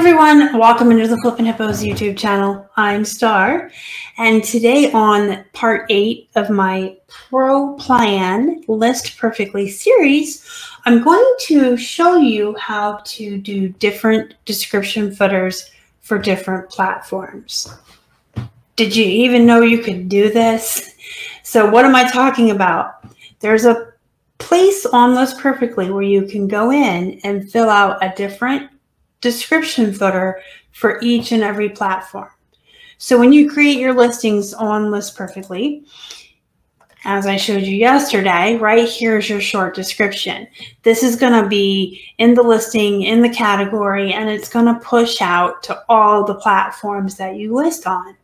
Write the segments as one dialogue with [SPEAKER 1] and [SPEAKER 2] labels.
[SPEAKER 1] everyone, welcome into the Flippin' Hippos YouTube channel. I'm Star, and today on part 8 of my Pro Plan List Perfectly series, I'm going to show you how to do different description footers for different platforms. Did you even know you could do this? So what am I talking about? There's a place on List Perfectly where you can go in and fill out a different description footer for each and every platform. So when you create your listings on List Perfectly, as I showed you yesterday, right here's your short description. This is going to be in the listing, in the category, and it's going to push out to all the platforms that you list on.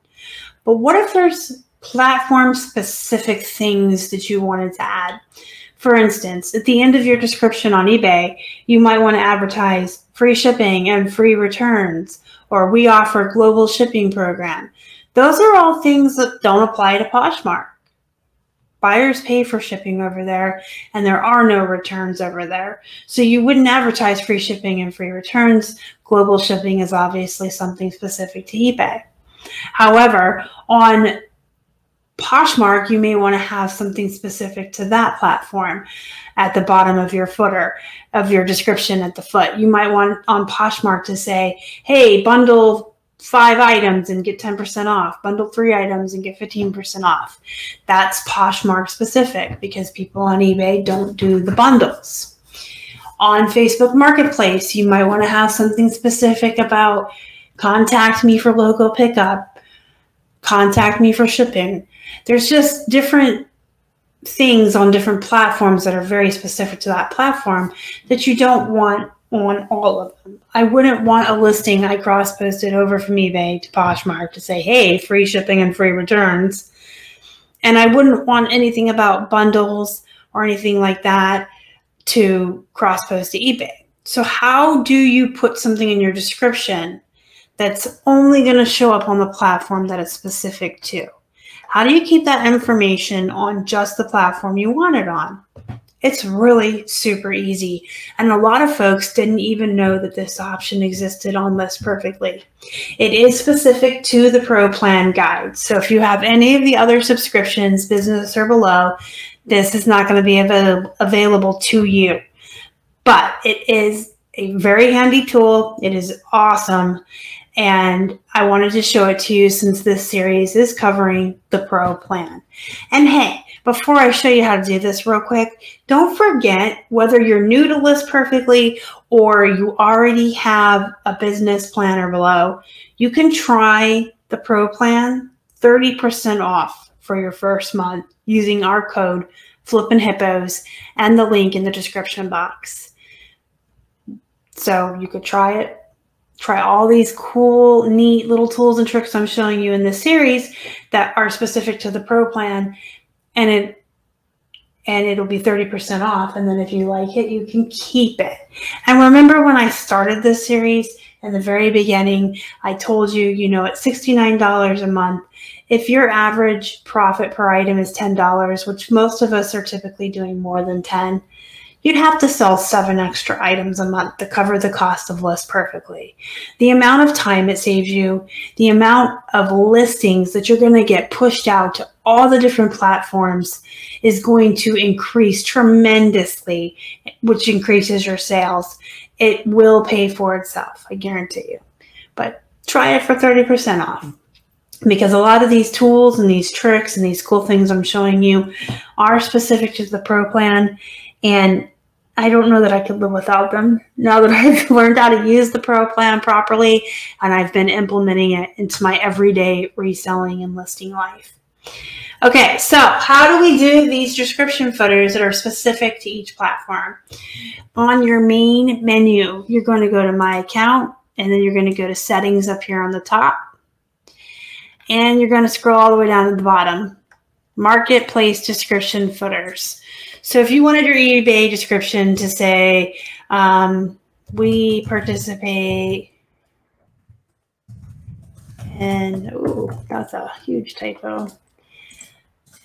[SPEAKER 1] But what if there's platform-specific things that you wanted to add? For instance, at the end of your description on eBay, you might want to advertise free shipping and free returns, or we offer global shipping program. Those are all things that don't apply to Poshmark. Buyers pay for shipping over there, and there are no returns over there. So you wouldn't advertise free shipping and free returns. Global shipping is obviously something specific to eBay. However, on Poshmark, you may want to have something specific to that platform at the bottom of your footer, of your description at the foot. You might want on Poshmark to say, hey, bundle 5 items and get 10% off. Bundle 3 items and get 15% off. That's Poshmark specific because people on eBay don't do the bundles. On Facebook Marketplace, you might want to have something specific about contact me for local pickup, contact me for shipping. There's just different things on different platforms that are very specific to that platform that you don't want on all of them. I wouldn't want a listing I cross-posted over from eBay to Poshmark to say, hey, free shipping and free returns. And I wouldn't want anything about bundles or anything like that to cross-post to eBay. So how do you put something in your description that's only going to show up on the platform that it's specific to? How do you keep that information on just the platform you want it on? It's really super easy. And a lot of folks didn't even know that this option existed on List Perfectly. It is specific to the Pro Plan guide. So if you have any of the other subscriptions, business or below, this is not going to be available to you. But it is a very handy tool. It is awesome. And I wanted to show it to you since this series is covering the Pro Plan. And hey, before I show you how to do this real quick, don't forget, whether you're new to List Perfectly or you already have a business plan or below, you can try the Pro Plan 30% off for your first month using our code FlippinHippos and the link in the description box. So you could try it. Try all these cool, neat little tools and tricks I'm showing you in this series that are specific to the Pro Plan, and it'll be 30% off. And then if you like it, you can keep it. And remember when I started this series in the very beginning, I told you, you know, at $69 a month, if your average profit per item is $10, which most of us are typically doing more than 10, you'd have to sell 7 extra items a month to cover the cost of List Perfectly. The amount of time it saves you, the amount of listings that you're going to get pushed out to all the different platforms is going to increase tremendously, which increases your sales. It will pay for itself, I guarantee you. But try it for 30% off. Because a lot of these tools and these tricks and these cool things I'm showing you are specific to the Pro Plan. And I don't know that I could live without them now that I've learned how to use the Pro Plan properly and I've been implementing it into my everyday reselling and listing life. Okay, so how do we do these description footers that are specific to each platform? On your main menu, you're going to go to My Account, and then you're going to go to Settings up here on the top. And you're going to scroll all the way down to the bottom. Marketplace description footers. So if you wanted your eBay description to say, we participate in, ooh, that's a huge typo,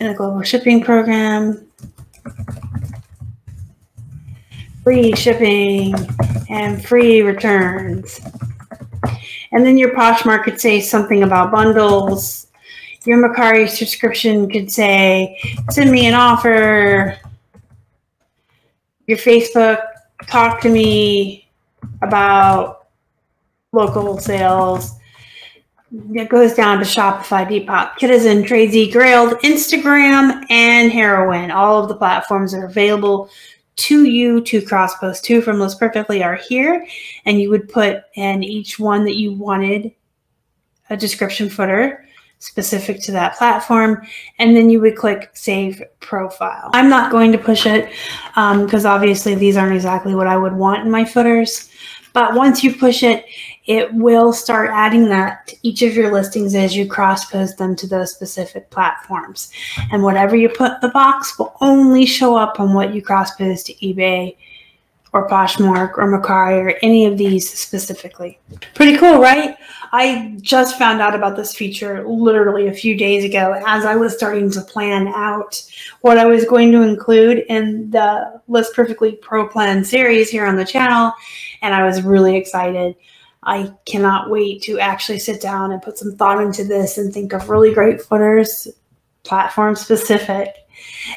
[SPEAKER 1] in a global shipping program, free shipping and free returns. And then your Poshmark could say something about bundles. Your Mercari subscription could say, send me an offer. Your Facebook, talk to me about local sales. It goes down to Shopify, Depop, Citizen, Tradesy, Grailed, Instagram, and Heroin. All of the platforms are available to you to crosspost to from List Perfectly are here. And you would put in each one that you wanted a description footer specific to that platform, and then you would click Save Profile. I'm not going to push it because obviously these aren't exactly what I would want in my footers, but once you push it, it will start adding that to each of your listings as you cross-post them to those specific platforms. And whatever you put in the box will only show up on what you cross-post to eBay or Poshmark or Mercari or any of these specifically. Pretty cool, right? I just found out about this feature literally a few days ago as I was starting to plan out what I was going to include in the List Perfectly Pro Plan series here on the channel, and I was really excited. I cannot wait to actually sit down and put some thought into this and think of really great footers, platform specific.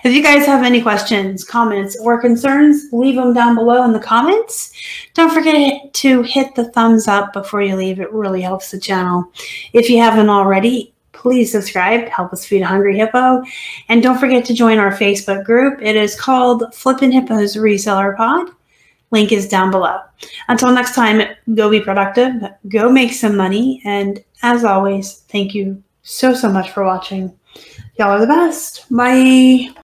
[SPEAKER 1] If you guys have any questions, comments, or concerns, leave them down below in the comments. Don't forget to hit the thumbs up before you leave. It really helps the channel. If you haven't already, please subscribe to help us feed a hungry hippo. And don't forget to join our Facebook group. It is called Flippin' Hippos Reseller Pod. Link is down below. Until next time, go be productive, go make some money, and as always, thank you so much for watching. Y'all are the best. Bye.